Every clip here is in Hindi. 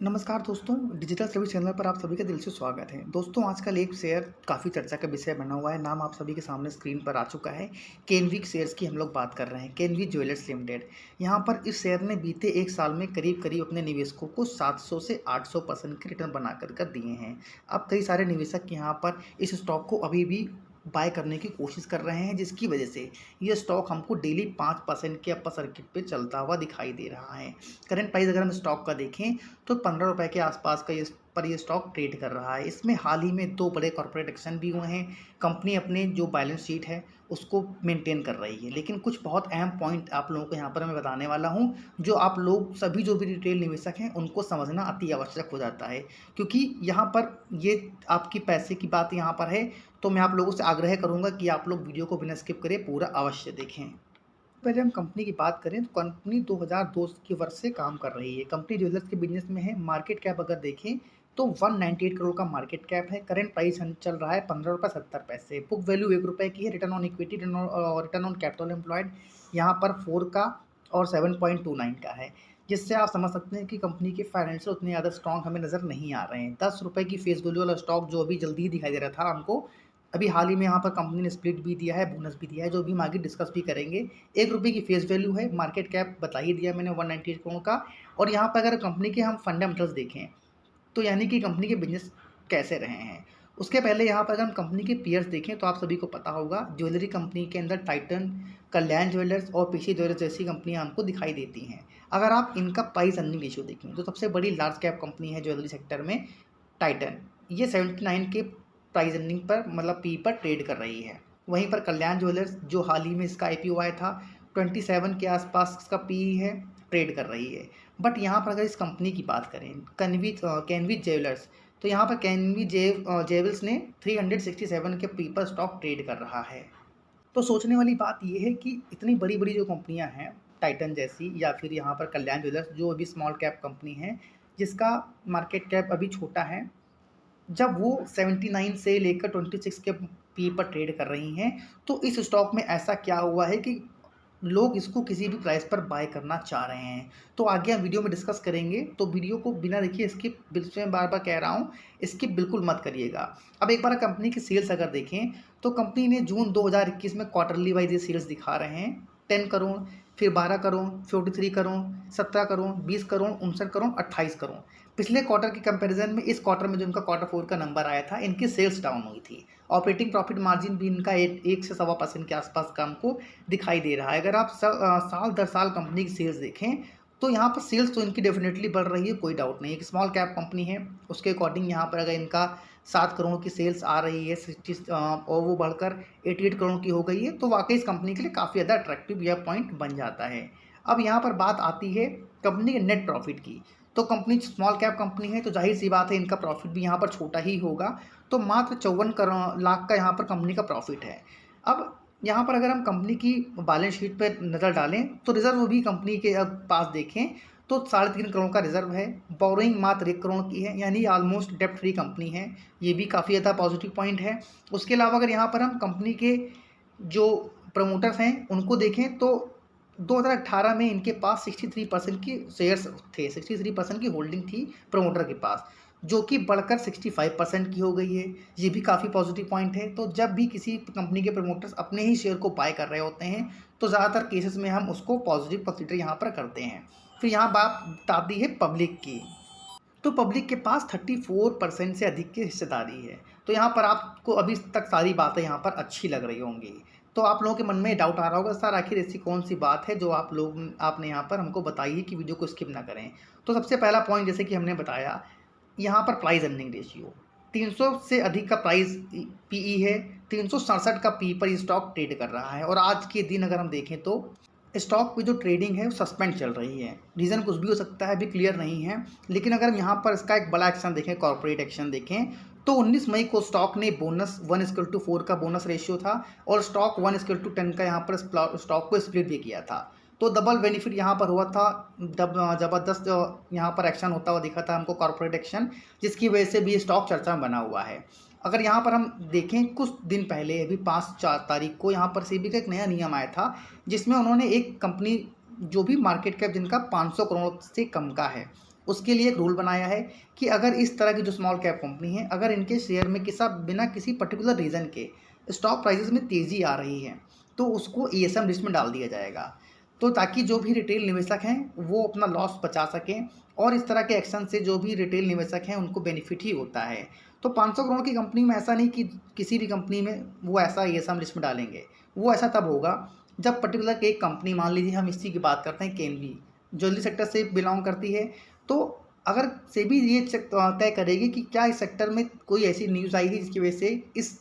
नमस्कार दोस्तों, डिजिटल सर्विस चैनल पर आप सभी का दिल से स्वागत है। दोस्तों, आजकल एक शेयर काफ़ी चर्चा का विषय बना हुआ है। नाम आप सभी के सामने स्क्रीन पर आ चुका है। केनवीक शेयर्स की हम लोग बात कर रहे हैं, केनवीक ज्वेलर्स लिमिटेड। यहाँ पर इस शेयर ने बीते 1 साल में करीब-करीब अपने निवेशकों को 700 से 800% के रिटर्न बना कर दिए हैं। अब कई सारे निवेशक यहाँ पर इस स्टॉक को अभी भी बाय करने की कोशिश कर रहे हैं, जिसकी वजह से ये स्टॉक हमको डेली 5% के अपर सर्किट पे चलता हुआ दिखाई दे रहा है। करंट प्राइस अगर हम स्टॉक का देखें तो ₹15 के आसपास का ये स्टॉक ट्रेड कर रहा है। इसमें हाल ही में 2 बड़े कॉर्पोरेट एक्शन भी हुए हैं। कंपनी अपने जो बैलेंस शीट है उसको मेंटेन कर रही है। लेकिन कुछ बहुत अहम पॉइंट आप लोगों को यहाँ पर मैं बताने वाला हूँ, जो आप लोग सभी जो भी रिटेल निवेशक हैं उनको समझना अति आवश्यक हो जाता है। क्योंकि यहाँ पर ये आपकी पैसे की बात यहाँ पर है, तो मैं आप लोगों से आग्रह करूँगा कि आप लोग वीडियो को बिना स्किप करे पूरा अवश्य देखें। पहले हम कंपनी की बात करें तो कंपनी 2002 के वर्ष से काम कर रही है। कंपनी ज्वेलर्स के बिजनेस में है। मार्केट कैप अगर देखें तो 198 करोड़ का मार्केट कैप है। करंट प्राइस चल रहा है ₹15.70। बुक वैल्यू ₹1 की है। Return on equity, return on capital employed यहाँ पर 4 का और 7.29 का है, जिससे आप समझ सकते हैं कि कंपनी के फाइनेंशियल उतने ज़्यादा स्ट्रॉन्ग हमें नज़र नहीं आ रहे हैं। ₹10 की फेस वैल्यू वाला स्टॉक जो अभी जल्दी ही दिखाई दे रहा था हमको, अभी हाल ही में यहाँ पर कंपनी ने स्प्लिट भी दिया है, बोनस भी दिया है, जो भी हम आगे डिस्कस भी करेंगे। ₹1 की फेस वैल्यू है, मार्केट कैप बता ही दिया मैंने 198 करोड़ का। और यहाँ पर अगर कंपनी के हम फंडामेंटल्स देखें, तो यानी कि कंपनी के बिजनेस कैसे रहे हैं। उसके पहले यहाँ पर अगर हम कंपनी के पीयर्स देखें तो आप सभी को पता होगा, ज्वेलरी कंपनी के अंदर टाइटन, कल्याण ज्वेलर्स और पीसी ज्वेलर्स जैसी कंपनियाँ हमको दिखाई देती हैं। अगर आप इनका प्राइस अर्निंग रेशियो देखें तो सबसे बड़ी लार्ज कैप कंपनी है ज्वेलरी सेक्टर में टाइटन। ये 79 के प्राइस अर्निंग पर मतलब पी पर ट्रेड कर रही है। वहीं पर कल्याण ज्वेलर्स जो हाल ही में इसका आईपीओ आया था, 27 के आसपास इसका पीई है, ट्रेड कर रही है। बट यहाँ पर अगर इस कंपनी की बात करें कैनवीज ज्वेलर्स, तो यहाँ पर ज्वेलर्स ने 367 के पी पर स्टॉक ट्रेड कर रहा है। तो सोचने वाली बात ये है कि इतनी बड़ी-बड़ी जो कंपनियाँ हैं, टाइटन जैसी या फिर यहाँ पर कल्याण ज्वेलर्स जो अभी स्मॉल कैप कंपनी है, जिसका मार्केट कैप अभी छोटा है, जब वो 79 से लेकर 26 के पी पर ट्रेड कर रही हैं, तो इस स्टॉक में ऐसा क्या हुआ है कि लोग इसको किसी भी प्राइस पर बाय करना चाह रहे हैं। तो आगे हम वीडियो में डिस्कस करेंगे, तो वीडियो को बिना देखिए स्किप, मैं बार-बार कह रहा हूँ, स्किप बिल्कुल मत करिएगा। अब एक बार कंपनी की सेल्स अगर देखें, तो कंपनी ने जून 2021 में क्वार्टरली वाइज़ ये सेल्स दिखा रहे हैं, 10 करोड़, फिर 12 करोड़, 43 करोड़, 17 करोड़, 20 करोड़, 59 करोड़, 28 करोड़। पिछले क्वार्टर के कंपैरिजन में इस क्वार्टर में जो इनका क्वार्टर 4 का नंबर आया था, इनकी सेल्स डाउन हुई थी। ऑपरेटिंग प्रॉफिट मार्जिन भी इनका 1 से 1.25% के आसपास का हमको दिखाई दे रहा है। अगर आप साल दर साल कंपनी की सेल्स देखें, तो यहाँ पर सेल्स तो इनकी डेफिनेटली बढ़ रही है, कोई डाउट नहीं है। एक स्मॉल कैप कंपनी है, उसके अकॉर्डिंग यहाँ पर अगर इनका 7 करोड़ की सेल्स आ रही है, 60 और वो बढ़कर 88 करोड़ की हो गई है, तो वाकई इस कंपनी के लिए काफ़ी ज़्यादा अट्रैक्टिव यह पॉइंट बन जाता है। अब यहाँ पर बात आती है कंपनी के नेट प्रॉफिट की। तो कंपनी स्मॉल कैप कंपनी है, तो जाहिर सी बात है इनका प्रॉफिट भी यहाँ पर छोटा ही होगा। तो मात्र 54 लाख का यहाँ पर कंपनी का प्रॉफिट है। अब यहाँ पर अगर हम कंपनी की बैलेंस शीट पर नज़र डालें, तो रिज़र्व भी कंपनी के पास देखें तो 3.5 करोड़ का रिज़र्व है। बोरोइंग मात्र 1 करोड़ की है, यानी ऑलमोस्ट डेब्ट फ्री कंपनी है। ये भी काफ़ी ज़्यादा पॉजिटिव पॉइंट है। उसके अलावा अगर यहाँ पर हम कंपनी के जो प्रमोटर्स हैं उनको देखें, तो 2018 में इनके पास 63% की शेयर्स थे, 63% की होल्डिंग थी प्रमोटर के पास, जो कि बढ़कर 65% की हो गई है। ये भी काफ़ी पॉजिटिव पॉइंट है। तो जब भी किसी कंपनी के प्रमोटर्स अपने ही शेयर को बाय कर रहे होते हैं, तो ज़्यादातर केसेस में हम उसको पॉजिटिव कंसीडर यहाँ पर करते हैं। फिर यहाँ बात आती है पब्लिक की। तो पब्लिक के पास 34% से अधिक की हिस्सेदारी है। तो यहाँ पर आपको अभी तक सारी बातें यहाँ पर अच्छी लग रही होंगी। तो आप लोगों के मन में डाउट आ रहा होगा, सर आखिर ऐसी कौन सी बात है जो आपने यहाँ पर हमको बताई है कि वीडियो को स्किप ना करें। तो सबसे पहला पॉइंट, जैसे कि हमने बताया, यहाँ पर प्राइस अर्निंग रेशियो 300 से अधिक का प्राइस पीई है, 367 का पी पर स्टॉक ट्रेड कर रहा है। और आज के दिन अगर हम देखें तो स्टॉक की जो ट्रेडिंग है वो सस्पेंड चल रही है। रीज़न कुछ भी हो सकता है, अभी क्लियर नहीं है। लेकिन अगर हम यहाँ पर इसका एक बड़ा एक्शन देखें, कॉर्पोरेट एक्शन देखें, तो 19 मई को स्टॉक ने बोनस 1:4 का बोनस रेशियो था और स्टॉक 1:10 का यहाँ पर स्टॉक को स्प्लिट भी किया था। तो डबल बेनिफिट यहाँ पर हुआ था। ज़बरदस्त यहाँ पर एक्शन होता हुआ दिखा था हमको, कॉर्पोरेट एक्शन, जिसकी वजह से भी स्टॉक चर्चा में बना हुआ है। अगर यहाँ पर हम देखें, कुछ दिन पहले अभी 5 तारीख को यहाँ पर सेबी का एक नया नियम आया था, जिसमें उन्होंने एक कंपनी जो भी मार्केट कैप जिनका 500 करोड़ से कम का है, उसके लिए एक रूल बनाया है कि अगर इस तरह की जो स्मॉल कैप कंपनी है, अगर इनके शेयर में बिना किसी पर्टिकुलर रीज़न के स्टॉक प्राइसेस में तेज़ी आ रही है, तो उसको ईएसएम लिस्ट में डाल दिया जाएगा। तो ताकि जो भी रिटेल निवेशक हैं वो अपना लॉस बचा सकें, और इस तरह के एक्शन से जो भी रिटेल निवेशक हैं उनको बेनिफिट ही होता है। तो 500 करोड़ की कंपनी में ऐसा नहीं कि किसी भी कंपनी में वो ऐसा ईएसएम लिस्ट में डालेंगे। वो ऐसा तब होगा जब पर्टिकुलर एक कंपनी, मान लीजिए हम इसी की बात करते हैं, केनवी ज्वेलरी सेक्टर से बिलोंग करती है, तो अगर सेबी ये तय करेगी कि क्या इस सेक्टर में कोई ऐसी न्यूज़ आई है जिसकी वजह से इस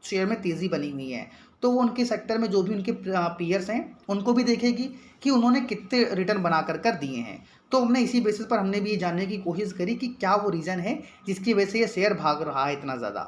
शेयर में तेज़ी बनी हुई है, तो वो उनके सेक्टर में जो भी उनके पीयर्स हैं उनको भी देखेगी कि उन्होंने कितने रिटर्न बना कर दिए हैं। तो हमने इसी बेसिस पर हमने भी ये जानने की कोशिश करी कि क्या वो रीज़न है जिसकी वजह से ये शेयर भाग रहा है इतना ज़्यादा।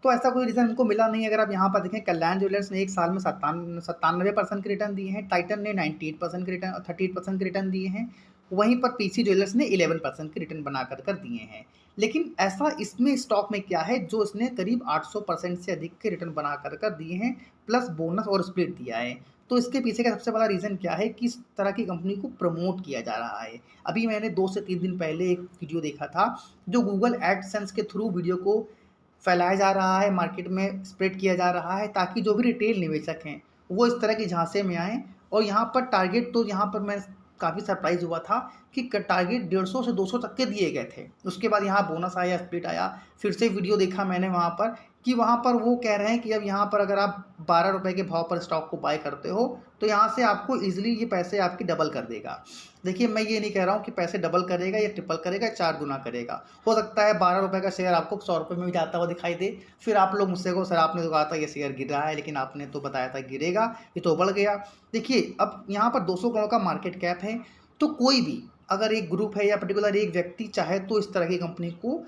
तो ऐसा कोई रीज़न हमको मिला नहीं। अगर आप यहाँ पर देखें, कल्याण ज्वेलर्स ने एक साल में 97% के रिटर्न दिए हैं, टाइटन ने 98% के रिटर्न, 38% के रिटर्न दिए हैं। वहीं पर पीसी ज्वेलर्स ने 11% के रिटर्न बना कर दिए हैं। लेकिन ऐसा इसमें स्टॉक में क्या है जो इसने करीब 800% से अधिक के रिटर्न बना कर दिए हैं, प्लस बोनस और स्प्लिट दिया है। तो इसके पीछे का सबसे बड़ा रीज़न क्या है कि इस तरह की कंपनी को प्रमोट किया जा रहा है। अभी मैंने 2 से 3 दिन पहले एक वीडियो देखा था, जो गूगल एडसेंस के थ्रू वीडियो को फैलाया जा रहा है, मार्केट में स्प्रेड किया जा रहा है, ताकि जो भी रिटेल निवेशक हैं वो इस तरह के झांसे में आएँ। और यहाँ पर टारगेट, तो यहाँ पर मैं काफ़ी सरप्राइज़ हुआ था कि टारगेट 150 से 200 तक के दिए गए थे। उसके बाद यहाँ बोनस आया, स्प्लिट आया। फिर से वीडियो देखा मैंने वहाँ पर कि वहाँ पर वो कह रहे हैं कि अब यहाँ पर अगर आप 12 रुपये के भाव पर स्टॉक को बाय करते हो, तो यहाँ से आपको ईज़िली ये पैसे आपकी डबल कर देगा। देखिए, मैं ये नहीं कह रहा हूँ कि पैसे डबल करेगा या ट्रिपल करेगा या 4 गुना करेगा। हो सकता है 12 रुपये का शेयर आपको 100 रुपये में भी जाता हुआ दिखाई दे। फिर आप लोग मुझसे कहो, सर आपने तो कहा था ये शेयर गिर रहा है, लेकिन आपने तो बताया था गिरेगा, ये तो बढ़ गया। देखिए, अब यहाँ पर 200 करोड़ का मार्केट कैप है, तो कोई भी अगर एक ग्रुप है या पर्टिकुलर एक व्यक्ति चाहे तो इस तरह की कंपनी को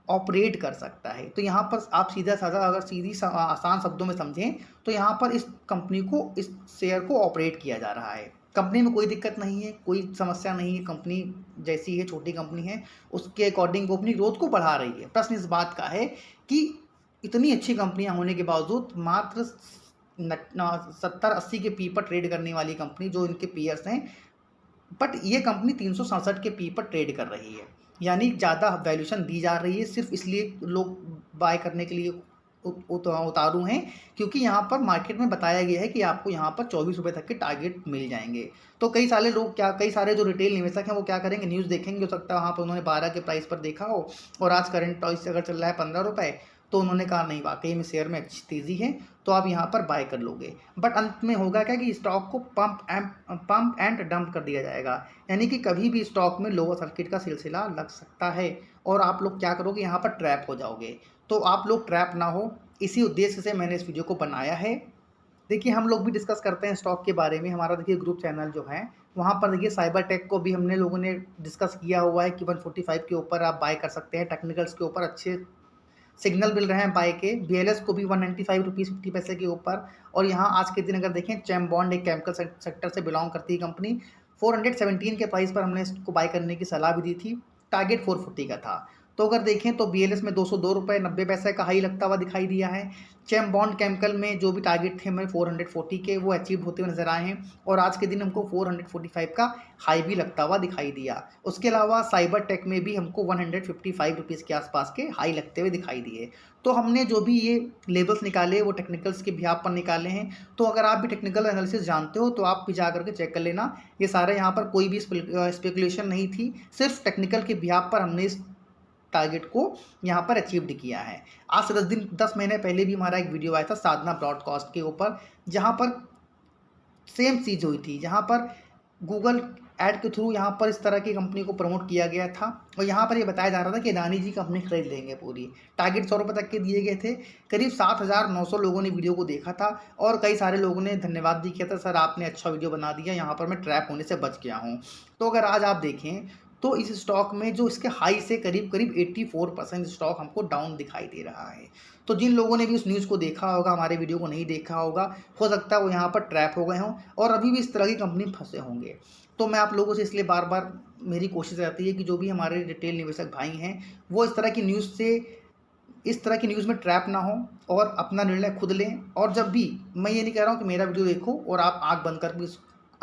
ऑपरेट कर सकता है। तो यहाँ पर आप सीधा-साधा अगर आसान शब्दों में समझें, तो यहाँ पर इस कंपनी को, इस शेयर को ऑपरेट किया जा रहा है। कंपनी में कोई दिक्कत नहीं है, कोई समस्या नहीं है, कंपनी जैसी है, छोटी कंपनी है, उसके अकॉर्डिंग वो अपनी ग्रोथ को बढ़ा रही है। प्रश्न इस बात का है कि इतनी अच्छी कंपनियाँ होने के बावजूद मात्र 70-80 के पी पर ट्रेड करने वाली कंपनी जो इनके पीयर्स हैं, बट ये कंपनी 367 के पी पर ट्रेड कर रही है। यानी ज़्यादा वैल्यूएशन दी जा रही है, सिर्फ इसलिए लोग बाय करने के लिए उतारू हैं, क्योंकि यहाँ पर मार्केट में बताया गया है कि आपको यहाँ पर 24 रुपये तक के टारगेट मिल जाएंगे। तो कई सारे जो रिटेल निवेशक हैं वो क्या करेंगे, न्यूज़ देखेंगे, हो सकता है वहाँ पर उन्होंने 12 के प्राइस पर देखा हो और आज करंट प्राइस अगर चल रहा है 15 रुपये, तो उन्होंने कहा नहीं, वाकई में शेयर में अच्छी तेज़ी है, तो आप यहाँ पर बाय कर लोगे। बट अंत में होगा क्या कि स्टॉक को पंप एंड डंप कर दिया जाएगा। यानी कि कभी भी स्टॉक में लोअर सर्किट का सिलसिला लग सकता है और आप लोग क्या करोगे, यहाँ पर ट्रैप हो जाओगे। तो आप लोग ट्रैप ना हो, इसी उद्देश्य से मैंने इस वीडियो को बनाया है। देखिए, हम लोग भी डिस्कस करते हैं स्टॉक के बारे में। हमारा देखिए ग्रुप चैनल जो है, वहाँ पर देखिए साइबर टेक को भी हमने लोगों ने डिस्कस किया हुआ है कि 145 के ऊपर आप बाय कर सकते हैं। टेक्निकल्स के ऊपर अच्छे सिग्नल मिल रहे हैं बाय के। बीएलएस को भी 195 रुपीज़ 50 पैसे के ऊपर। और यहाँ आज के दिन अगर देखें, चैम बॉन्ड एक केमिकल सेक्टर से बिलोंग करती है कंपनी, 417 के प्राइस पर हमने इसको बाय करने की सलाह भी दी थी। टारगेट 440 का था। तो अगर देखें तो बीएलएस में 202 रुपये 90 पैसे का हाई लगता हुआ दिखाई दिया है। चैम बॉन्ड केमिकल में जो भी टारगेट थे हमें 440 के, वो अचीव होते हुए नजर आए हैं। और आज के दिन हमको 445 का हाई भी लगता हुआ दिखाई दिया। उसके अलावा साइबर टेक में भी हमको 155 रुपीज़ के आसपास के हाई लगते हुए दिखाई दिए। तो हमने जो भी ये लेवल्स निकाले वो टेक्निकल्स के बिहाफ पर निकाले हैं। तो अगर आप भी टेक्निकल एनालिसिस जानते हो तो आप भी जा करके चेक कर लेना। ये सारे यहाँ पर कोई भी स्पेकुलेशन नहीं थी, सिर्फ टेक्निकल के बिहाफ पर हमने इस टारगेट को यहाँ पर अचीव्ड किया है। आज से 10 महीने पहले भी हमारा एक वीडियो आया था साधना ब्रॉडकास्ट के ऊपर, जहाँ पर सेम चीज़ हुई थी, जहाँ पर गूगल ऐड के थ्रू यहाँ पर इस तरह की कंपनी को प्रमोट किया गया था। और यहाँ पर ये बताया जा रहा था कि अदानी जी कंपनी खरीद लेंगे पूरी। टारगेट 100 रुपये तक के दिए गए थे। करीब 7,900 लोगों ने वीडियो को देखा था और कई सारे लोगों ने धन्यवाद भी किया था, सर आपने अच्छा वीडियो बना दिया, यहाँ पर मैं ट्रैप होने से बच गया हूँ। तो अगर आज आप देखें तो इस स्टॉक में जो इसके हाई से करीब 84% स्टॉक हमको डाउन दिखाई दे रहा है। तो जिन लोगों ने भी उस न्यूज़ को देखा होगा, हमारे वीडियो को नहीं देखा होगा, हो सकता है वो यहाँ पर ट्रैप हो गए हों और अभी भी इस तरह की कंपनी फंसे होंगे। तो मैं आप लोगों से इसलिए बार बार मेरी कोशिश रहती है कि जो भी हमारे रिटेल निवेशक भाई हैं वो इस तरह की न्यूज़ में ट्रैप ना हो और अपना निर्णय खुद लें। और जब भी, मैं ये नहीं कह रहा हूँ कि मेरा वीडियो देखो और आप आँख बंद कर भी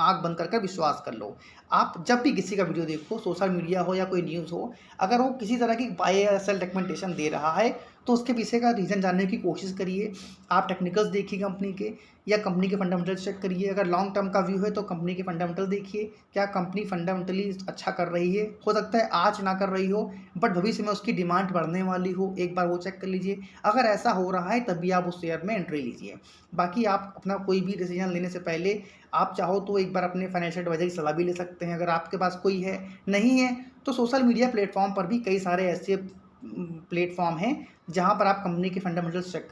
आँख बंद कर कर विश्वास कर लो। आप जब भी किसी का वीडियो देखो, सोशल मीडिया हो या कोई न्यूज़ हो, अगर वो किसी तरह की बाय या सेल रिकमेंडेशन दे रहा है, तो उसके पीछे का रीज़न जानने की कोशिश करिए। आप टेक्निकल्स देखिए कंपनी के, या कंपनी के फंडामेंटल्स चेक करिए। अगर लॉन्ग टर्म का व्यू है तो कंपनी के फंडामेंटल देखिए, क्या कंपनी फंडामेंटली अच्छा कर रही है। हो सकता है आज ना कर रही हो, बट भविष्य में उसकी डिमांड बढ़ने वाली हो, एक बार वो चेक कर लीजिए। अगर ऐसा हो रहा है तभी आप उस शेयर में एंट्री लीजिए। बाकी आप अपना कोई भी डिसीजन लेने से पहले आप चाहो तो एक बार अपने फाइनेंशियल एडवाइजर की सलाह भी ले सकते हैं, अगर आपके पास कोई है। नहीं है तो सोशल मीडिया प्लेटफॉर्म पर भी कई सारे ऐसे प्लेटफॉर्म हैं जहाँ पर आप कंपनी के फंडामेंटल्स चेक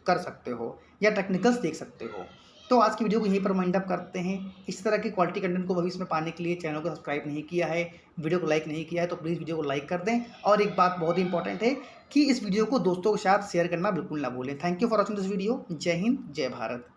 कर सकते हो या टेक्निकल्स देख सकते हो। तो आज की वीडियो को यहीं पर वाइंड अप करते हैं। इस तरह के क्वालिटी कंटेंट को भविष्य में पाने के लिए चैनल को सब्सक्राइब नहीं किया है, वीडियो को लाइक नहीं किया है, तो प्लीज़ वीडियो को लाइक कर दें। और एक बात बहुत ही इंपॉर्टेंट है कि इस वीडियो को दोस्तों के साथ शेयर करना बिल्कुल ना भूलें। Thank you for watching this video. जय हिंद, जय भारत।